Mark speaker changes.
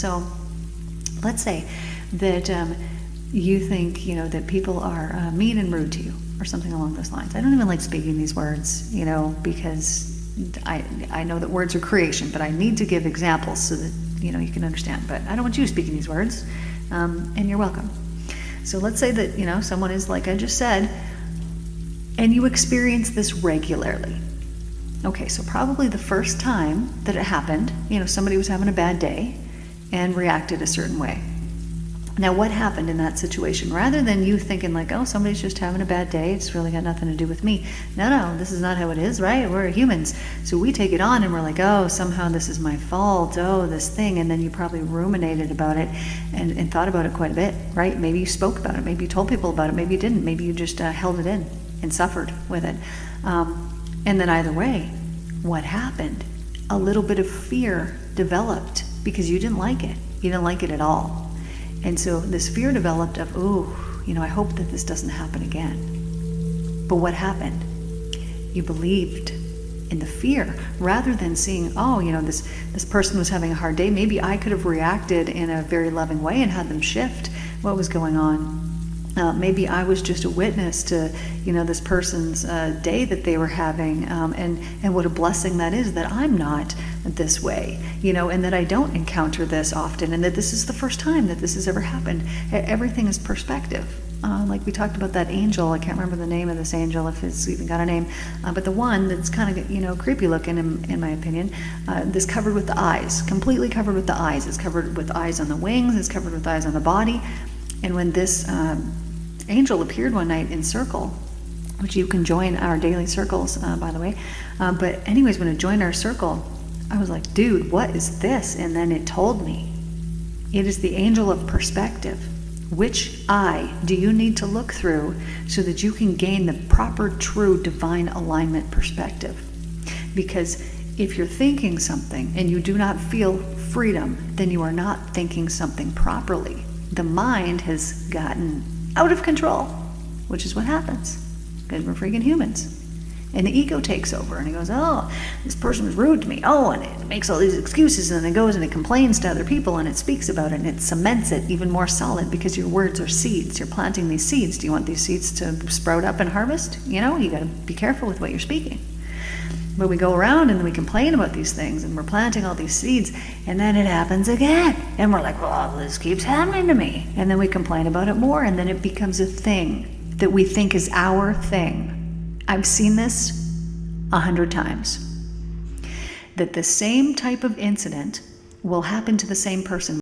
Speaker 1: So let's say that you think, that people are mean and rude to you or something along those lines. I don't even like speaking these words, because I know that words are creation, but I need to give examples so that, you can understand. But I don't want you speaking these words, and you're welcome. So let's say that, someone is like I just said, and you experience this regularly. Okay, so probably the first time that it happened, somebody was having a bad day and reacted a certain way. Now, what happened in that situation? Rather than you thinking like, oh, somebody's just having a bad day, it's really got nothing to do with me. No, this is not how it is, right? We're humans. So we take it on and we're like, oh, somehow this is my fault, oh, this thing. And then you probably ruminated about it and thought about it quite a bit, right? Maybe you spoke about it. Maybe you told people about it. Maybe you didn't. Maybe you just held it in and suffered with it. And then either way, what happened? A little bit of fear developed because you didn't like it. You didn't like it at all. And so this fear developed of, I hope that this doesn't happen again. But what happened? You believed in the fear rather than seeing, this person was having a hard day. Maybe I could have reacted in a very loving way and had them shift what was going on. Maybe I was just a witness to, this person's day that they were having, and what a blessing that is that I'm not this way, and that I don't encounter this often, and that this is the first time that this has ever happened. Everything is perspective. Like we talked about that angel, I can't remember the name of this angel, if it's even got a name, but the one that's kind of, creepy looking in my opinion, this covered with the eyes, completely covered with the eyes. It's covered with eyes on the wings, it's covered with eyes on the body. And when this angel appeared one night in circle, which you can join our daily circles, by the way. But anyways, when it joined our circle, I was like, dude, what is this? And then it told me, it is the angel of perspective. Which eye do you need to look through so that you can gain the proper, true, divine alignment perspective? Because if you're thinking something and you do not feel freedom, then you are not thinking something properly. The mind has gotten out of control, which is what happens because we're freaking humans. And the ego takes over and it goes, oh, this person was rude to me. Oh, and it makes all these excuses, and then it goes and it complains to other people and it speaks about it and it cements it even more solid because your words are seeds. You're planting these seeds. Do you want these seeds to sprout up and harvest? You got to be careful with what you're speaking. But we go around and we complain about these things and we're planting all these seeds, and then it happens again. And we're like, well, this keeps happening to me. And then we complain about it more, and then it becomes a thing that we think is our thing. I've seen this 100 times. That the same type of incident will happen to the same person